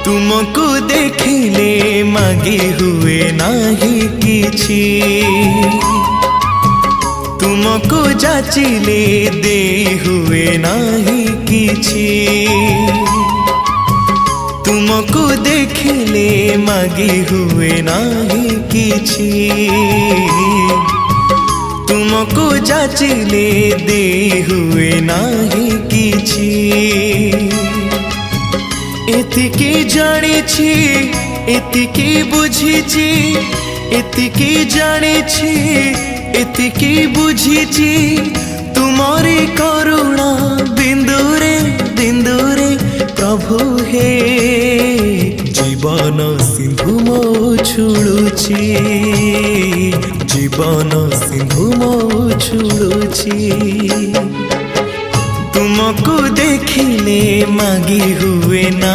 तुमको देखिले मागी हुए नाही किछि, तुमको जाचिले दे हुए नाही किछि। तुमको देखिले मागी हुए नाही किछि, तुमको जाचिले दे हुए नाही किछि। एतिकी जानिछि एतिकी बुझिछि, एतिकी जानिछि एतिकी बुझिछि, तुमरी करुणा बिंदुरे बिंदुरे प्रभु हे। जीवन सिंधु मो छुड़ुछि, जीवन सिंधु मो छुड़ुछि। तुमको देखिले मागी हुए ना